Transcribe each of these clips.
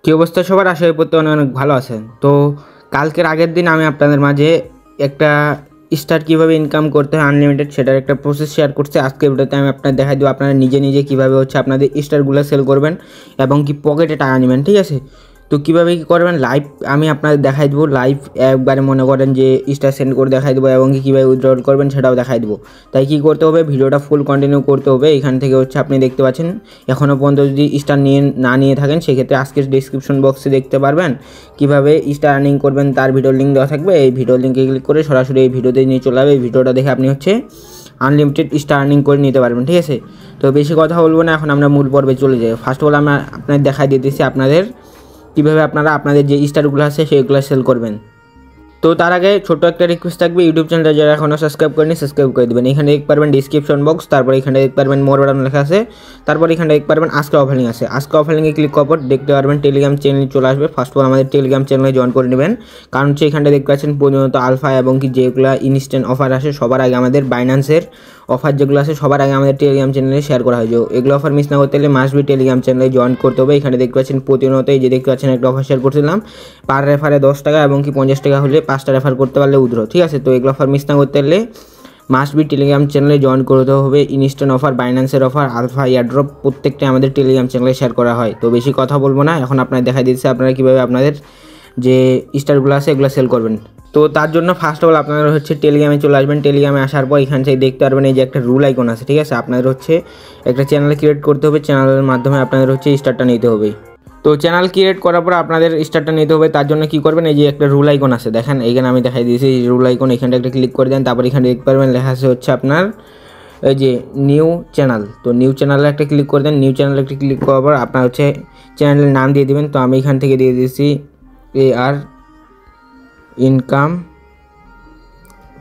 কী অবস্থা সবার? আশা করি প্রত্যেকে অনেক অনেক ভালো আছেন। তো কালকের আগের দিন আমি আপনাদের মাঝে একটা স্টার কীভাবে ইনকাম করতে হয় আনলিমিটেড সেটার একটা প্রসেস শেয়ার করছি। আজকের ভিডিওতে আমি আপনাদের দেখাই দেবো আপনারা নিজে নিজে কীভাবে আপনাদের স্টারগুলো সেল করবেন এবং কি পকেটে টাকা নেবেন, ঠিক আছে? তো কীভাবে কী করবেন লাইভ আমি আপনাদের দেখাই দেবো। লাইভ একবারে মনে করেন যে স্টার সেন্ড করে দেখাই দেবো এবং কি কীভাবে উইথড্রল করবেন সেটাও দেখাই দেবো। তাই কী করতে হবে, ভিডিওটা ফুল কন্টিনিউ করতে হবে। এখান থেকে আপনি দেখতে পাচ্ছেন এখনও পর্যন্ত যদি স্টার নিয়ে থাকেন সেক্ষেত্রে আজকের ডিসক্রিপশন বক্সে দেখতে পারবেন কীভাবে স্টার আর্নিং করবেন, তার ভিডিওর লিঙ্ক দেওয়া থাকবে। এই ভিডিওর লিঙ্কে ক্লিক করে সরাসরি এই ভিডিওতে নিয়ে চলে যাবে। এই ভিডিওটা দেখে আপনি আনলিমিটেড স্টার আর্নিং করে নিতে পারবেন, ঠিক আছে? তো বেশি কথা বলবো না, এখন আমরা মূল পর্বে চলে যাই। ফার্স্ট অফ অল আমি আপনাদের দেখাই দিতেছি আপনাদের কীভাবে আপনারা আপনাদের যে স্টারগুলো আছে সেগুলো সেল করবেন। তো তার আগে ছোট্ট একটা রিকোয়েস্ট থাকবে, ইউটিউব চ্যানেলটা যারা এখনও সাবস্ক্রাইব করেনি সাবস্ক্রাইব করে দেবেন। এখানে দেখতে পারবেন ডিসক্রিপশন বক্স, তারপর এখানে দেখতে পারবেন মোর বাটন লেখা আছে, তারপর এখানে দেখতে পারবেন আজকে অফারিং আছে। আজকে অফারিংয়ে ক্লিক করার পর দেখতে পারবেন টেলিগ্রাম চ্যানেল চলে আসবে। ফার্স্ট অফ অল আমাদের টেলিগ্রাম চ্যানেলে জয়েন করে নেবেন, কারণ এখানটা দেখতে পাচ্ছেন প্রতিনিয়ত আলফা এবং কি যেগুলো ইনস্ট্যান্ট অফার আসে সবার আগে আমাদের বাইন্যান্সের অফার যেগুলো আছে সবার আগে আমাদের টেলিগ্রাম চ্যানেলে শেয়ার করা হয়। এগুলো অফার মিস না করতে হলে মাস্ট বি টেলিগ্রাম চ্যানেলে জয়েন করতে হবে। এখানে দেখতে পাচ্ছেন প্রতিনিয়ত এই যে দেখতে পাচ্ছেন একটা অফার শেয়ার করছিলাম, পার রেফারে 10 টাকা এবং কি 50 টাকা হলে 5টা রেফার করতে পারলে উইথড্র, ঠিক আছে? তো এগুলো অফার মিস না করতে হলে মাস্ট বি টেলিগ্রাম চ্যানেলে জয়েন করতে হবে। ইনস্ট্যান্ট অফার, বাইন্যান্সের অফার, আলফা, এয়ারড্রপ প্রত্যেকটা আমাদের টেলিগ্রাম চ্যানেলে শেয়ার করা হয়। তো বেশি কথা বলবো না, এখন আপনার দেখাই দিচ্ছে আপনারা কীভাবে আপনাদের যে স্টারগুলো আছে এগুলো সেল করবেন। তো তার জন্য ফার্স্ট অফ অল আপনারা টেলিগ্রামে চলে আসবেন। টেলিগ্রামে আসার পর এখান থেকে দেখতে পারবেন এই যে একটা রুল আইকন আছে, ঠিক আছে? আপনাদের একটা চ্যানেল ক্রিয়েট করতে হবে। চ্যানেলের মাধ্যমে আপনাদের স্টারটা নিতে হবে। তো চ্যানেল ক্রিয়েট করার পর আপনাদের স্টারটা নিতে হবে। তার জন্য কী করবেন, এই যে একটা রুল আইকন আছে দেখেন, এইখানে আমি দেখাই দিয়েছি এই রুল আইকন, এখানটা একটা ক্লিক করে দেন। তারপর এখানে দেখতে পারবেন লেখা আছে আপনার এই যে নিউ চ্যানেল। তো নিউ চ্যানেলে একটা ক্লিক করে দেন। নিউ চ্যানেলে একটা ক্লিক করার পর আপনার চ্যানেলের নাম দিয়ে দেবেন। তো আমি এখান থেকে দিয়ে দিয়েছি AR ইনকাম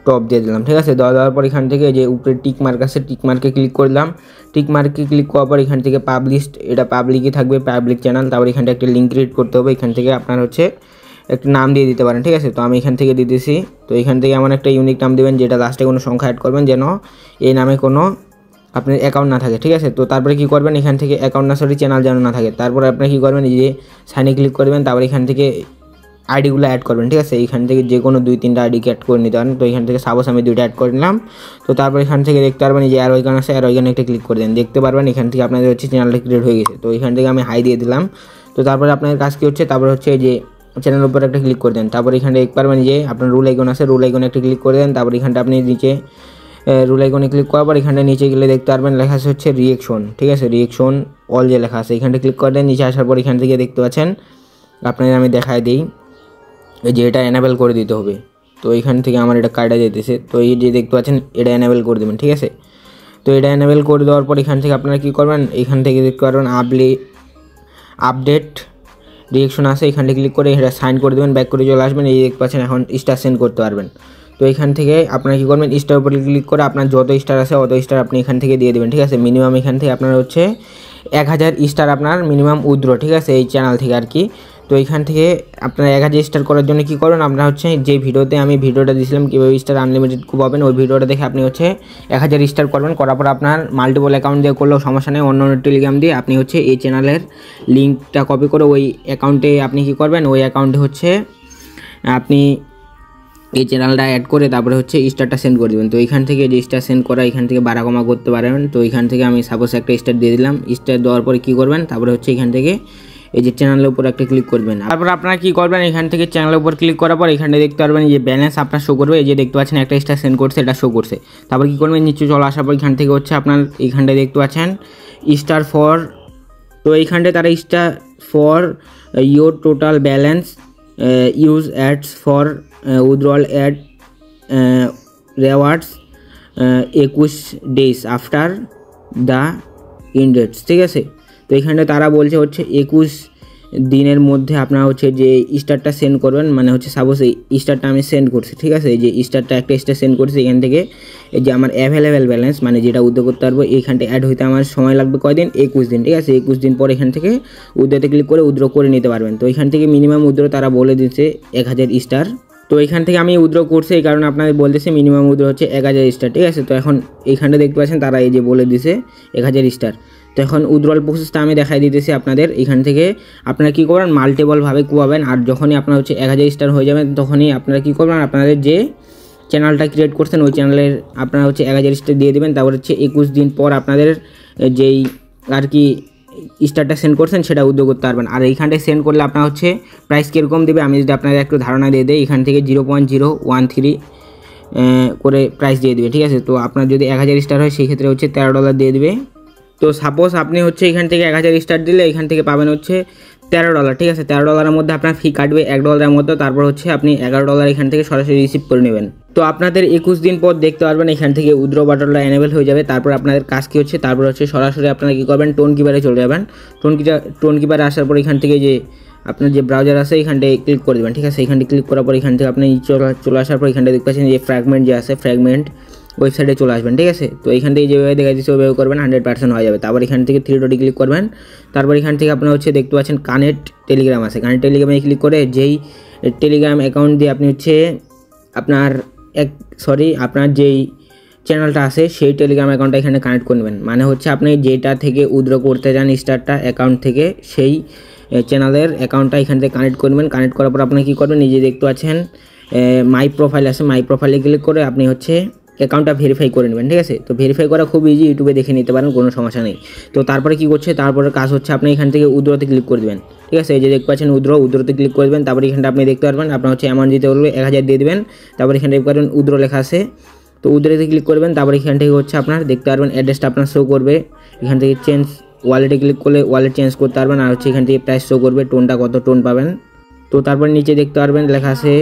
টপ দিয়ে দিলাম, ঠিক আছে? দেওয়ার পর এখান থেকে যে উপরে টিক মার্ক আছে টিক মার্কে ক্লিক করলাম। টিক মার্কে ক্লিক করার পর এখান থেকে পাবলিশড, এটা পাবলিকই থাকবে, পাবলিক চ্যানেল। তারপর এখানটা একটা লিঙ্ক ক্রিয়েট করতে হবে। এখান থেকে আপনার একটা নাম দিয়ে দিতে পারেন, ঠিক আছে? তো আমি এখান থেকে দিতেছি। তো এখান থেকে এমন একটা ইউনিক নাম দেবেন যেটা লাস্টে কোনো সংখ্যা অ্যাড করবেন, যেন এই নামে কোনো আপনার অ্যাকাউন্ট না থাকে, ঠিক আছে? তো তারপরে কী করবেন, এখান থেকে অ্যাকাউন্ট না চ্যানেল যেন না থাকে। তারপরে আপনি কী করবেন, এই যে সাইনে ক্লিক করবেন। তারপর এখান থেকে আইডিগুলো অ্যাড করবেন, ঠিক আছে? এইখান থেকে যে কোনো 2-3টা আইডিকে অ্যাড করে নিতে পারেন। তো এখান থেকে সাপোজ আমি 2টা অ্যাড করে নিলাম। তো তারপর এখান থেকে দেখতে পারবেন এই যে অ্যারো আইকন আছে, অ্যারো আইকনে একটা ক্লিক করে দেন। দেখতে পারবেন এখান থেকে আপনাদের চ্যানেলটা ক্রিয়েট হয়ে গেছে। তো এখান থেকে আমি হাই দিয়ে দিলাম। তো তারপরে আপনাদের কাজ কী তারপর এই যে চ্যানেলের উপর একটা ক্লিক করে দেন। তারপর এখানে দেখতে পারবেন যে আপনার রুল আইকন আছে, রুল আইকনে একটা ক্লিক করে দেন। তারপর এখানটা আপনি নিচে রুল আইকনে ক্লিক করার পর এখানটা নিচে গেলে দেখতে পারবেন লেখা আছে রিয়েকশন, ঠিক আছে? রিয়েকশন অল যে লেখা আছে এখানটা ক্লিক করে দেন। নিচে আসার পর এখান থেকে দেখতে পাচ্ছেন আপনাদের আমি দেখাই দিই যে এটা এনাবেল করে দিতে হবে। তো এইখান থেকে আমার এটা কার্ডে যেতেছে। তো এই যে দেখতে পাচ্ছেন এটা এনাবেল করে দেবেন, ঠিক আছে? তো এটা এনাবেল করে দেওয়ার পর এখান থেকে আপনারা কী করবেন, এখান থেকে দেখতে পারবেন আপডেট রিয়েকশন আছে, এখানটা ক্লিক করে এটা সাইন করে দেবেন, ব্যাক করে চলে আসবেন। এই দেখতে পাচ্ছেন এখন স্টার সেন্ড করতে পারবেন। তো এখান থেকে আপনারা কী করবেন, স্টার উপরে ক্লিক করে আপনার যত স্টার আছে অত স্টার আপনি এখান থেকে দিয়ে দেবেন, ঠিক আছে? মিনিমাম এখান থেকে আপনার 1000 স্টার আপনার মিনিমাম উইথড্র, ঠিক আছে? এই চ্যানেল থেকে আর কি। তো এইখান থেকে আপনারা 1000 স্টার করার জন্য কী করবেন, আপনারা যে ভিডিওতে আমি ভিডিওটা দিয়েছিলাম কীভাবে স্টার আনলিমিটেড খুব পাবেন, ওই ভিডিওটা দেখে আপনি 1000 স্টার করবেন। করার পর আপনার মাল্টিপল অ্যাকাউন্ট দিয়ে করলেও সমস্যা নেই, অন্য টেলিগ্রাম দিয়ে আপনি এই চ্যানেলের লিঙ্কটা কপি করে ওই অ্যাকাউন্টে আপনি কী করবেন, ওই অ্যাকাউন্টে আপনি এই চ্যানেলটা অ্যাড করে তারপরে স্টারটা সেন্ড করে দেবেন। তো এইখান থেকে যে স্টার সেন্ড করা এখান থেকে বাড়া কমা করতে পারবেন। তো এইখান থেকে আমি সাপোজ একটা স্টার দিয়ে দিলাম। স্টার দেওয়ার পরে কী করবেন, তারপরে এখান থেকে এই যে চ্যানেলের উপর একটা ক্লিক করবেন। তারপর আপনারা কী করবেন, এখান থেকে চ্যানেলের উপর ক্লিক করার পর এখানে দেখতে পারবেন যে ব্যালেন্স আপনার শো করবে। এই যে দেখতে পাচ্ছেন একটা স্টার সেন্ড করছে, এটা শো করছে। তারপর কী করবেন, নিচে চলে আসার পর এখান থেকে আপনার এইখানটায় দেখতে পাচ্ছেন স্টার ফর। তো এইখানটায় তারা star for your total balance use ads for withdrawal add rewards 21 days after the ইনডেটস, ঠিক আছে? তো এখানে তারা বলছে 21 দিনের মধ্যে আপনারা যে স্টারটা সেন্ড করবেন, মানে সাপোজ এই স্টারটা আমি সেন্ড করছি, ঠিক আছে? এই যে স্টারটা একটা স্টার সেন্ড করছি, এখান থেকে এই যে আমার অ্যাভেলেবেল ব্যালেন্স মানে যেটা উইথড্র করতে পারবো এইখানটা অ্যাড হইতে আমার সময় লাগবে কয়দিন, 21 দিন, ঠিক আছে? 21 দিন পর এখান থেকে উইথড্রতে ক্লিক করে উইথড্র করে নিতে পারবেন। তো এখান থেকে মিনিমাম উইথড্র তারা বলে দিচ্ছে 1000 স্টার। তো এখান থেকে আমি উইথড্র করছি, এই কারণে আপনাদের বলতেছে মিনিমাম উইথড্র 1000 স্টার, ঠিক আছে? তো এখন এইখানটা দেখতে পাচ্ছেন তারা এই যে বলে দিছে 1000 স্টার। তো এখন উইথড্রল প্রসেসটা আমি দেখাই দিতেছি আপনাদের। এখান থেকে আপনারা কী করবেন, মাল্টিপলভাবে কুয়াবেন, আর যখনই আপনার হচ্ছে 1000 স্টার হয়ে যাবেন তখনই আপনারা কী করবেন, আপনাদের যে চ্যানেলটা ক্রিয়েট করছেন ওই চ্যানেলের আপনারা হচ্ছে 1000 স্টার দিয়ে দেবেন। তারপর হচ্ছে 21 দিন পর আপনাদের যেই আর কি স্টারটা সেন্ড করছেন সেটা উদ্যোগ করতে পারবেন। আর এইখানটায় সেন্ড করলে আপনার হচ্ছে প্রাইস কীরকম দেবে আমি যদি আপনাদের একটু ধারণা দিয়ে দিই, এখান থেকে 0.013 করে প্রাইস দিয়ে দেবে, ঠিক আছে। তো আপনার যদি 1000 স্টার হয় সেই ক্ষেত্রে হচ্ছে $13 দিয়ে দেবে। তো সাপোজ আপনি হচ্ছে এখান থেকে 1000 স্টার দিলে এখান থেকে পাবেন হচ্ছে $13, ঠিক আছে। $13 মধ্যে আপনার ফি কাটবে $1 মতো, তারপর হচ্ছে আপনি $11 এখান থেকে সরাসরি রিসিভ করে নেবেন। তো আপনাদের 21 দিন পর দেখতে পারবেন এখান থেকে উইথড্র বাটনটা এনেবল হয়ে যাবে। তারপর আপনাদের কাজ কী হচ্ছে, তারপর হচ্ছে সরাসরি আপনারা কী করবেন, টোন কিপারে চলে যাবেন। টোন কিপারে আসার পর এখান থেকে যে আপনার যে ব্রাউজার আছে এখানটায় ক্লিক করে দেবেন, ঠিক আছে। এখানটায় ক্লিক করার পর এখান থেকে আপনি চলে আসার পর এখানটায় দেখতে পাচ্ছেন যে ফ্র্যাগমেন্ট যে আছে, ফ্র্যাগমেন্ট ওয়েবসাইটে চলে আসবেন, ঠিক আছে। তো এখান থেকে যেভাবে দেখা দিচ্ছে ওইভাবে করবেন, 100% হয়ে যাবে। তারপর এখান থেকে 3 ডটে ক্লিক করবেন। তারপর এখান থেকে আপনার হচ্ছে দেখতে পাচ্ছেন কানেক্ট টেলিগ্রাম আছে, কানেক্ট টেলিগ্রামে ক্লিক করে যেই টেলিগ্রাম অ্যাকাউন্ট দিয়ে আপনি হচ্ছে আপনার যেই চ্যানেলটা আছে সেই টেলিগ্রাম অ্যাকাউন্টটা এখানে কানেক্ট করে নেবেন। মানে হচ্ছে আপনি যেটা থেকে উইথড্র করতে চান স্টারটা অ্যাকাউন্ট থেকে সেই চ্যানেলের অ্যাকাউন্টটা এখান থেকে কানেক্ট করবেন। কানেক্ট করার পর আপনি কী করবেন, নিজে দেখতে পাচ্ছেন মাই প্রোফাইল আছে, মাই প্রোফাইলে ক্লিক করে আপনি হচ্ছে অ্যাকাউন্টটা ভেরিফাই করে নেবেন, ঠিক আছে। তো ভেরিফাই করা খুব ইজি, ইউটিউবে দেখে নিতে পারেন, কোনো সমস্যা নেই। তো তারপরে কী করছে, তারপরে কাজ হচ্ছে আপনি এখান থেকে উইথড্রতে ক্লিক করে দেবেন, ঠিক আছে। এই যে দেখতে পাচ্ছেন উইথড্রতে ক্লিক করে দেবেন। তারপরে এখানটা আপনি দেখতে পারবেন আপনার হচ্ছে অ্যামাউন্ট দিতে বলবে 1000 দিয়ে দেবেন। তারপরে এখানে দেখতে পারবেন উইথড্র লেখা আছে, তো উইথড্রতে ক্লিক করবেন। তারপরে এখান থেকে হচ্ছে আপনার দেখতে পারবেন অ্যাড্রেসটা আপনার শো করবে। এখান থেকে চেঞ্জ ওয়ালেটে ক্লিক করলে ওয়ালেট চেঞ্জ করতে পারবেন, আর হচ্ছে এখান থেকে প্রাইস শো করবে, টোনটা কত টোন পাবেন। তো তারপর নিচে দেখতে পারবেন লেখা আছে,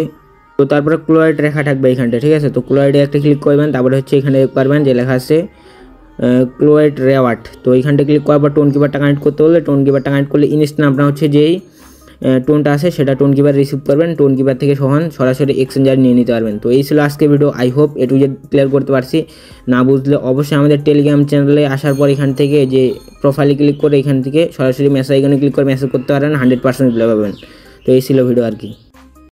তো তারপরে ক্লোরাইড রেখা থাকবে এখানটা, ঠিক আছে। তো ক্লোরাইডে একটা ক্লিক করবেন। তারপরে হচ্ছে এখানে দেখতে পারবেন যে লেখা আছে ক্লোরাইড রেওয়ার্ড। তো এইখানটা ক্লিক করার পর টোন কিপারটা কানেক্ট করতে হলে টোন কিপারটা কানেক্ট করলে ইনস্ট্যান্ট আপনার হচ্ছে যেই টোনটা আছে সেটা টোন কিপার রিসিভ করবেন, টোন কিপার থেকে সরাসরি এক্সচেঞ্জার নিয়ে নিতে পারবেন। তো এই ছিল আজকে ভিডিও, আই হোপ এটু যে ক্লিয়ার করতে পারছি। না বুঝলে অবশ্যই আমাদের টেলিগ্রাম চ্যানেলে আসার পর এখান থেকে যে প্রোফাইলে ক্লিক করে এখান থেকে সরাসরি মেসেজ আইকনে ক্লিক করে মেসেজ করতে পারেন, 100% রিপ্লাই পাবেন। তো এই ছিল ভিডিও আর কি।